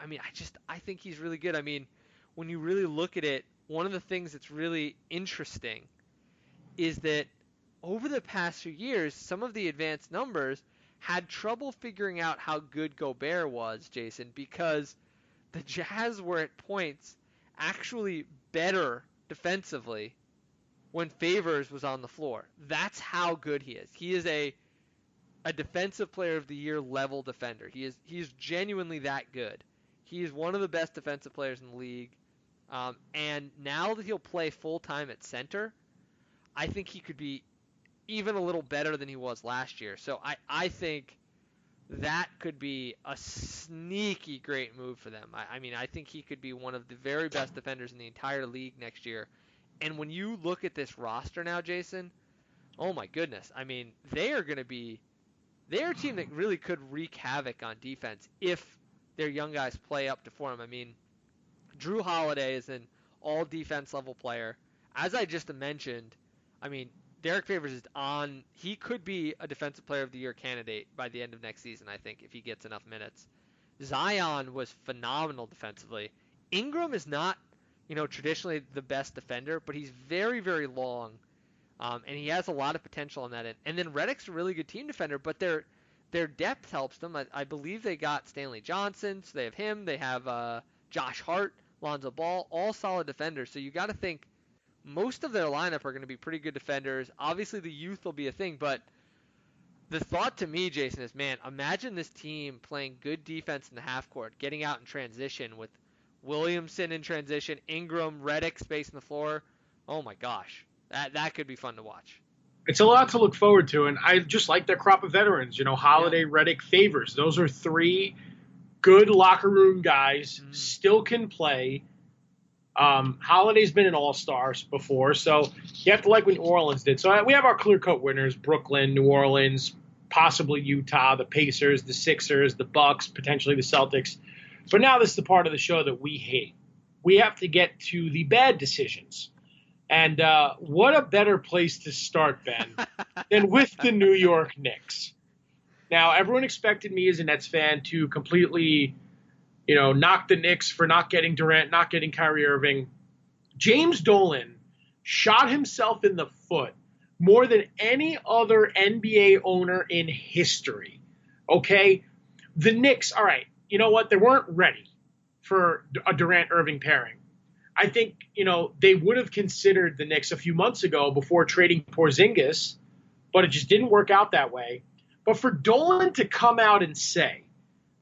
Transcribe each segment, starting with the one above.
I mean, I think he's really good. I mean, when you really look at it, one of the things that's really interesting is that over the past few years, some of the advanced numbers had trouble figuring out how good Gobert was, Jason, because the Jazz were at points actually better defensively when Favors was on the floor. That's how good he is. He is a defensive player of the year level defender. He is genuinely that good. He is one of the best defensive players in the league. And now that he'll play full time at center, I think he could be even a little better than he was last year. So I think that could be a sneaky great move for them. I mean, I think he could be one of the very best defenders in the entire league next year. And when you look at this roster now, Jason, oh my goodness. I mean, they're a team that really could wreak havoc on defense if their young guys play up to form. I mean, Drew Holiday is an all defense level player. As I just mentioned, I mean, Derek Favors is on. He could be a defensive player of the year candidate by the end of next season, I think, if he gets enough minutes. Zion was phenomenal defensively. Ingram is not, traditionally the best defender, but he's very, very long, and he has a lot of potential on that end. And then Redick's a really good team defender, but their depth helps them. I believe they got Stanley Johnson, so they have him. They have Josh Hart, Lonzo Ball, all solid defenders. So you got to think most of their lineup are going to be pretty good defenders. Obviously, the youth will be a thing, but the thought to me, Jason, is, man, imagine this team playing good defense in the half court, getting out in transition with Williamson in transition, Ingram, Redick spacing the floor. Oh my gosh, that could be fun to watch. It's a lot to look forward to, and I just like their crop of veterans. Holiday, Redick, Favors. Those are three good locker room guys, still can play. Holiday's been an all-star before, so you have to like what New Orleans did. So we have our clear-cut winners: Brooklyn, New Orleans, possibly Utah, the Pacers, the Sixers, the Bucks, potentially the Celtics. But now this is the part of the show that we hate. We have to get to the bad decisions. And what a better place to start, Ben, than with the New York Knicks. Now, everyone expected me as a Nets fan to completely, knock the Knicks for not getting Durant, not getting Kyrie Irving. James Dolan shot himself in the foot more than any other NBA owner in history. Okay? The Knicks, all right, you know what? They weren't ready for a Durant-Irving pairing. I think, they would have considered the Knicks a few months ago before trading Porzingis, but it just didn't work out that way. But for Dolan to come out and say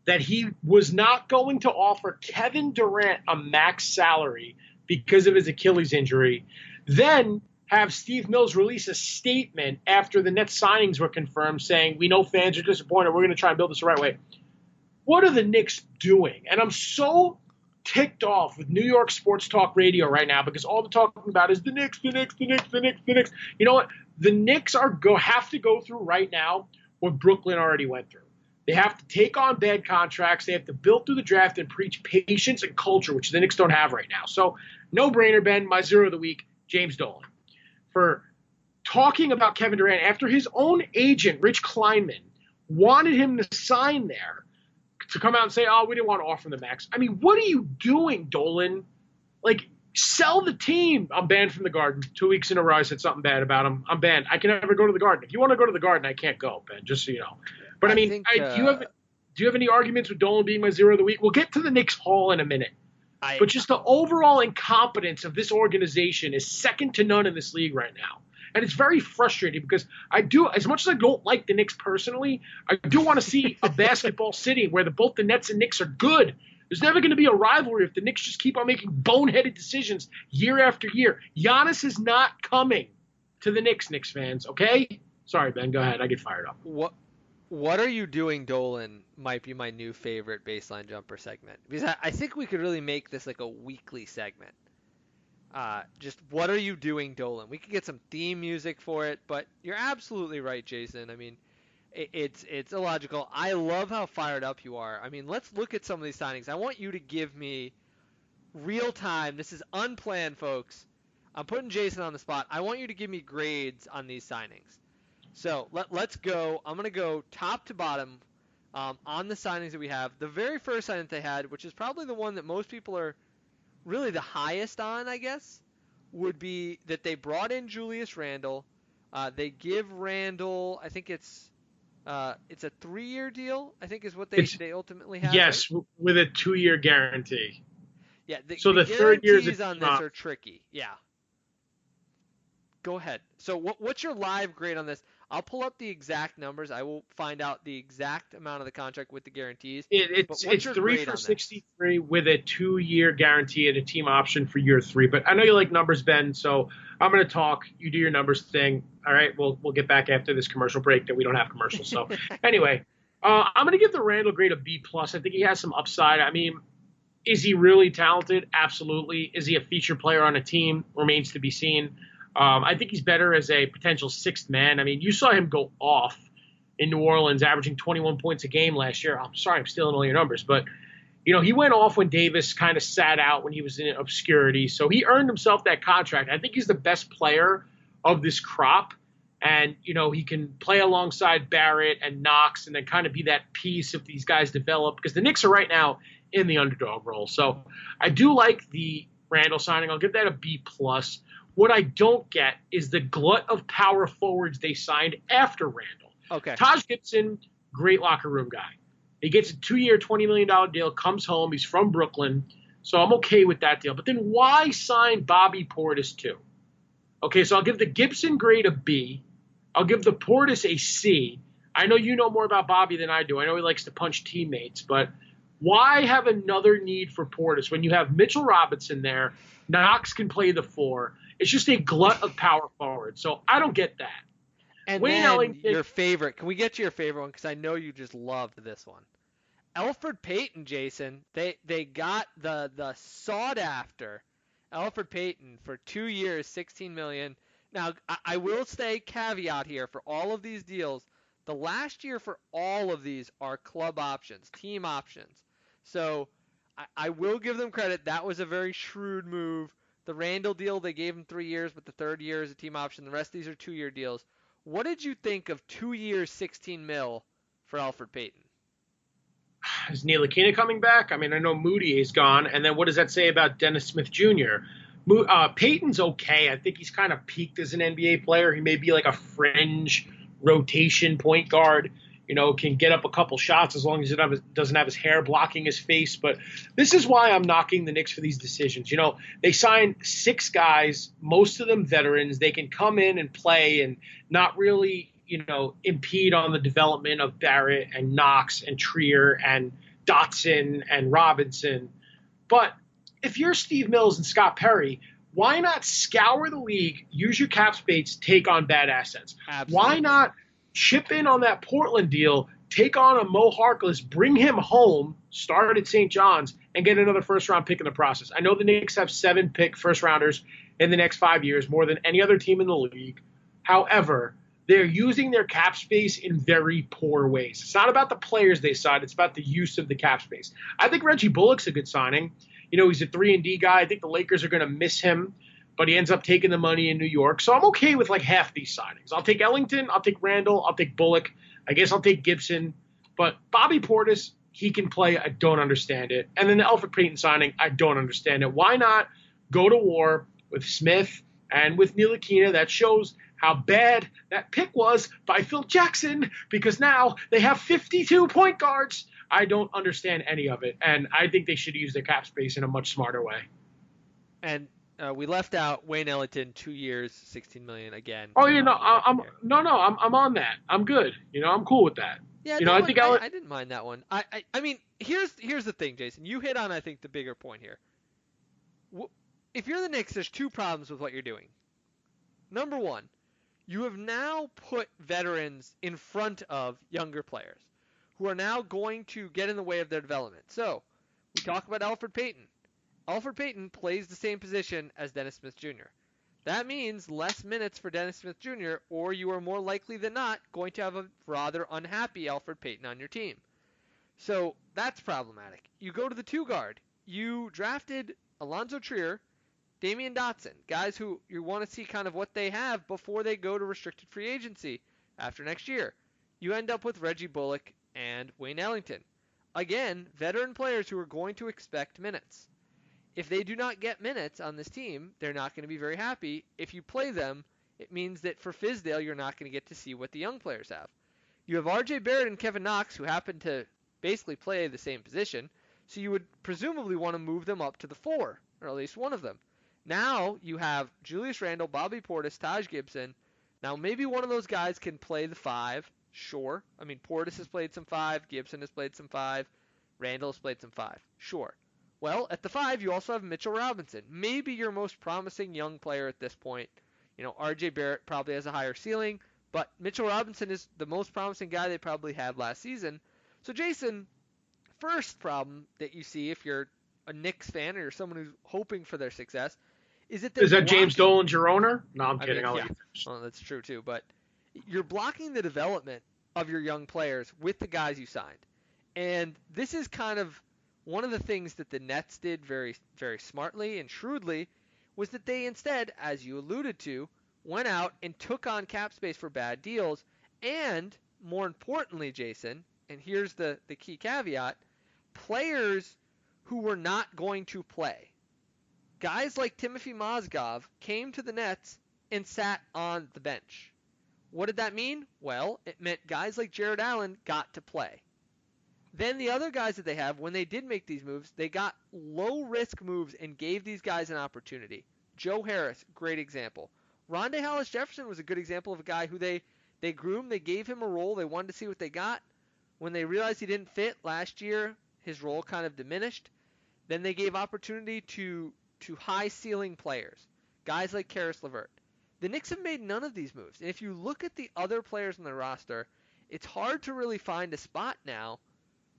that he was not going to offer Kevin Durant a max salary because of his Achilles injury, then have Steve Mills release a statement after the Nets signings were confirmed saying, we know fans are disappointed, we're going to try and build this the right way. What are the Knicks doing? And I'm so ticked off with New York sports talk radio right now because all they're talking about is the Knicks, the Knicks, the Knicks, the Knicks, the Knicks. You know what? The Knicks have to go through right now what Brooklyn already went through. They have to take on bad contracts. They have to build through the draft and preach patience and culture, which the Knicks don't have right now. So no-brainer, Ben. My zero of the week, James Dolan. For talking about Kevin Durant after his own agent, Rich Kleinman, wanted him to sign there, to come out and say, oh, we didn't want to offer him the max. I mean, what are you doing, Dolan? Like, sell the team. I'm banned from the Garden. 2 weeks in a row I said something bad about him. I'm banned. I can never go to the Garden. If you want to go to the Garden, I can't go, Ben, just so you know. But, I mean, do you have any arguments with Dolan being my zero of the week? We'll get to the Knicks Hall in a minute. But just the overall incompetence of this organization is second to none in this league right now. And it's very frustrating because as much as I don't like the Knicks personally, I do want to see a basketball city where both the Nets and Knicks are good. There's never going to be a rivalry if the Knicks just keep on making boneheaded decisions year after year. Giannis is not coming to the Knicks fans, okay? Sorry, Ben, go ahead. I get fired up. What are you doing, Dolan, might be my new favorite baseline jumper segment. Because I think we could really make this like a weekly segment. Just what are you doing, Dolan? We could get some theme music for it, but you're absolutely right, Jason. I mean, it's illogical. I love how fired up you are. I mean, let's look at some of these signings. I want you to give me real time. This is unplanned, folks. I'm putting Jason on the spot. I want you to give me grades on these signings. So let's go. I'm going to go top to bottom. on the signings that we have. The very first signing that they had, which is probably the one that most people are really the highest on, I guess, would be that they brought in Julius Randle. They give Randle, I think it's a 3-year deal, I think is what they ultimately have, right? Yes, with a 2-year guarantee. Yeah, So the the third year is a guarantees on team this option. are tricky. Yeah. Go ahead. So what's your live grade on this? I'll pull up the exact numbers. I will find out the exact amount of the contract with the guarantees. But what's It's your three grade for on this? 63 with a 2-year guarantee and a team option for year 3. But I know you like numbers, Ben. So I'm going to talk. You do your numbers thing. All right. We'll get back after this commercial break. That we don't have commercials. So anyway, I'm going to give the Randall grade a B plus. I think he has some upside. I mean, is he really talented? Absolutely. Is he a feature player on a team? Remains to be seen. I think he's better as a potential sixth man. I mean, you saw him go off in New Orleans, averaging 21 points a game last year. I'm sorry, I'm stealing all your numbers, but he went off when Davis kind of sat out when he was in obscurity. So he earned himself that contract. I think he's the best player of this crop. And, he can play alongside Barrett and Knox and then kind of be that piece if these guys develop, because the Knicks are right now in the underdog role. So I do like the Randall signing. I'll give that a B plus. What I don't get is the glut of power forwards they signed after Randall. Okay. Taj Gibson, great locker room guy. He gets a 2-year, $20 million deal, comes home. He's from Brooklyn. So I'm okay with that deal. But then why sign Bobby Portis too? Okay, so I'll give the Gibson grade a B. I'll give the Portis a C. I know you know more about Bobby than I do. I know he likes to punch teammates, but why have another need for Portis when you have Mitchell Robinson there? Knox can play the 4. It's just a glut of power forward. So I don't get that. And Wayne then Ellington, your favorite. Can we get to your favorite one? Because I know you just loved this one. Elfrid Payton, Jason. They got the sought after Elfrid Payton for 2 years, $16 million. Now I will say caveat here for all of these deals. The last year for all of these are club options, team options. So I will give them credit. That was a very shrewd move. The Randall deal, they gave him 3 years, but the third year is a team option. The rest of these are 2-year deals. What did you think of 2 years, 16 mil for Elfrid Payton? is Ntilikina coming back? I mean, I know Moody is gone. And then what does that say about Dennis Smith Jr.? Peyton's okay. I think he's kind of peaked as an NBA player. He may be like a fringe rotation point guard, can get up a couple shots as long as he doesn't have his hair blocking his face. But this is why I'm knocking the Knicks for these decisions. They signed 6 guys, most of them veterans. They can come in and play and not really, impede on the development of Barrett and Knox and Trier and Dotson and Robinson. But if you're Steve Mills and Scott Perry, why not scour the league, use your cap space, take on bad assets? Absolutely. Why not chip in on that Portland deal, take on a Mo Harkless, bring him home, start at St. John's, and get another first-round pick in the process? I know the Knicks have 7 first-rounders in the next 5 years, more than any other team in the league. However, they're using their cap space in very poor ways. It's not about the players they signed. It's about the use of the cap space. I think Reggie Bullock's a good signing. He's a 3-and-D guy. I think the Lakers are going to miss him, but he ends up taking the money in New York. So I'm okay with like half these signings. I'll take Ellington. I'll take Randall. I'll take Bullock. I guess I'll take Gibson. But Bobby Portis, he can play. I don't understand it. And then the Elfrid Payton signing, I don't understand it. Why not go to war with Smith and with Ntilikina? That shows how bad that pick was by Phil Jackson, because now they have 52 point guards. I don't understand any of it, and I think they should use their cap space in a much smarter way. And we left out Wayne Ellington, 2 years, $16 million again. Oh, I'm on that. I'm good. I'm cool with that. Yeah, I didn't mind that one. I mean, here's the thing, Jason. You hit on, I think, the bigger point here. If you're the Knicks, there's 2 problems with what you're doing. Number 1, you have now put veterans in front of younger players who are now going to get in the way of their development. So, we talk about Elfrid Payton. Elfrid Payton plays the same position as Dennis Smith Jr. That means less minutes for Dennis Smith Jr., or you are more likely than not going to have a rather unhappy Elfrid Payton on your team. So, that's problematic. You go to the 2 guard. You drafted Alonzo Trier, Damian Dotson, guys who you want to see kind of what they have before they go to restricted free agency after next year. You end up with Reggie Bullock and Wayne Ellington. Again, veteran players who are going to expect minutes. If they do not get minutes on this team, they're not going to be very happy. If you play them, it means that for Fizdale, you're not going to get to see what the young players have. You have RJ Barrett and Kevin Knox, who happen to basically play the same position, so you would presumably want to move them up to the 4, or at least one of them. Now you have Julius Randle, Bobby Portis, Taj Gibson. Now maybe one of those guys can play the 5, sure. I mean, Portis has played some 5, Gibson has played some 5, Randle has played some 5, sure. Well, at the 5, you also have Mitchell Robinson, maybe your most promising young player at this point. RJ Barrett probably has a higher ceiling, but Mitchell Robinson is the most promising guy they probably had last season. So, Jason, first problem that you see if you're a Knicks fan or you're someone who's hoping for their success is that is that James Dolan's your owner? No, I'm kidding. Yeah, well, that's true too. But you're blocking the development of your young players with the guys you signed, and this is kind of one of the things that the Nets did very, very smartly and shrewdly was that they instead, as you alluded to, went out and took on cap space for bad deals, and more importantly, Jason, and here's the key caveat, players who were not going to play. Guys like Timothy Mozgov came to the Nets and sat on the bench. What did that mean? Well, it meant guys like Jared Allen got to play. Then the other guys that they have, when they did make these moves, they got low-risk moves and gave these guys an opportunity. Joe Harris, great example. Rondae Hollis-Jefferson was a good example of a guy who they groomed, they gave him a role, they wanted to see what they got. When they realized he didn't fit last year, his role kind of diminished. Then they gave opportunity to high-ceiling players, guys like Karis LeVert. The Knicks have made none of these moves. And if you look at the other players on the roster, it's hard to really find a spot now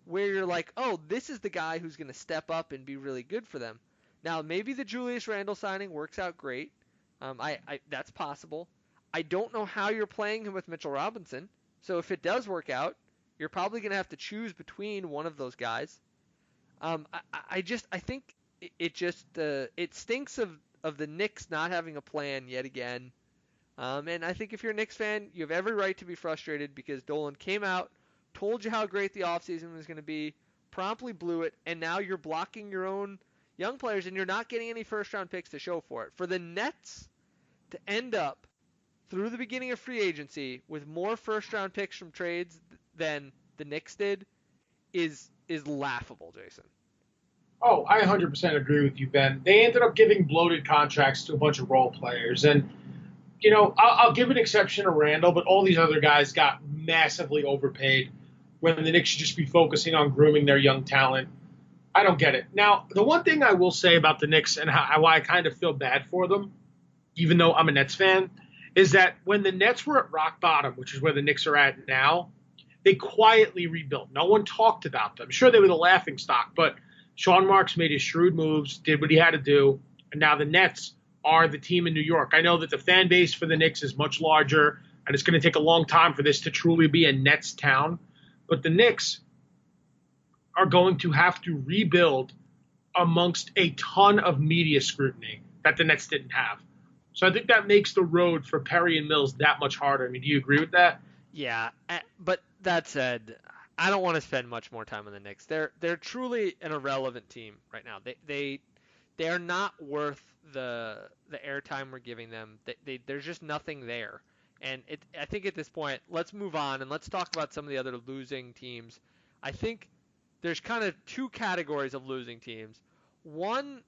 where you're like, oh, this is the guy who's going to step up and be really good for them. Now, maybe the Julius Randle signing works out great. That's possible. I don't know how you're playing him with Mitchell Robinson. So if it does work out, you're probably going to have to choose between one of those guys. I think it stinks of the Knicks not having a plan yet again. And I think if you're a Knicks fan, you have every right to be frustrated because Dolan came out, told you how great the offseason was going to be, promptly blew it, and now you're blocking your own young players and you're not getting any first-round picks to show for it. For the Nets to end up through the beginning of free agency with more first-round picks from trades than the Knicks did is laughable, Jason. Oh, I 100% agree with you, Ben. They ended up giving bloated contracts to a bunch of role players. And, I'll give an exception to Randall, but all these other guys got massively overpaid when the Knicks should just be focusing on grooming their young talent. I don't get it. Now, the one thing I will say about the Knicks and why I kind of feel bad for them, even though I'm a Nets fan, is that when the Nets were at rock bottom, which is where the Knicks are at now, they quietly rebuilt. No one talked about them. Sure, they were the laughingstock, but Sean Marks made his shrewd moves, did what he had to do, and now the Nets are the team in New York. I know that the fan base for the Knicks is much larger, and it's going to take a long time for this to truly be a Nets town, but the Knicks are going to have to rebuild amongst a ton of media scrutiny that the Nets didn't have. So I think that makes the road for Perry and Mills that much harder. I mean, do you agree with that? Yeah, but that said, I don't want to spend much more time on the Knicks. They're truly an irrelevant team right now. They are not worth the airtime we're giving them. There's just nothing there. And I think at this point, let's move on and let's talk about some of the other losing teams. I think there's kind of two categories of losing teams. One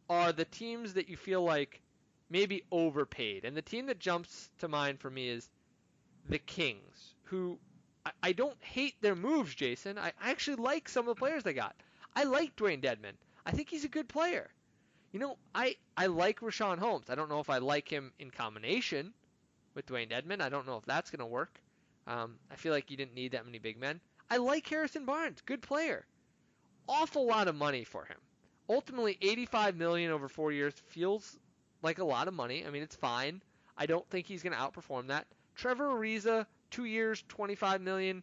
are the teams that you feel like maybe overpaid. And the team that jumps to mind for me is the Kings, who I don't hate their moves, Jason. I actually like some of the players they got. I like Dwayne Dedmon. I think he's a good player. I like Rashawn Holmes. I don't know if I like him in combination with Dwayne Dedmon. I don't know if that's going to work. I feel like you didn't need that many big men. I like Harrison Barnes. Good player. Awful lot of money for him. Ultimately, $85 million over 4 years feels like a lot of money. I mean, it's fine. I don't think he's going to outperform that. Trevor Ariza, 2 years, $25 million,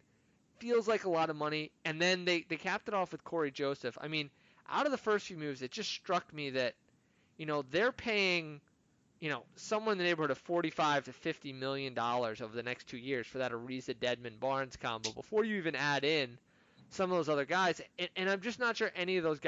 feels like a lot of money. And then they capped it off with Corey Joseph. I mean, out of the first few moves, it just struck me that, they're paying somewhere in the neighborhood of $45 to $50 million over the next 2 years for that Ariza Dedmon Barnes combo before you even add in some of those other guys. And I'm just not sure any of those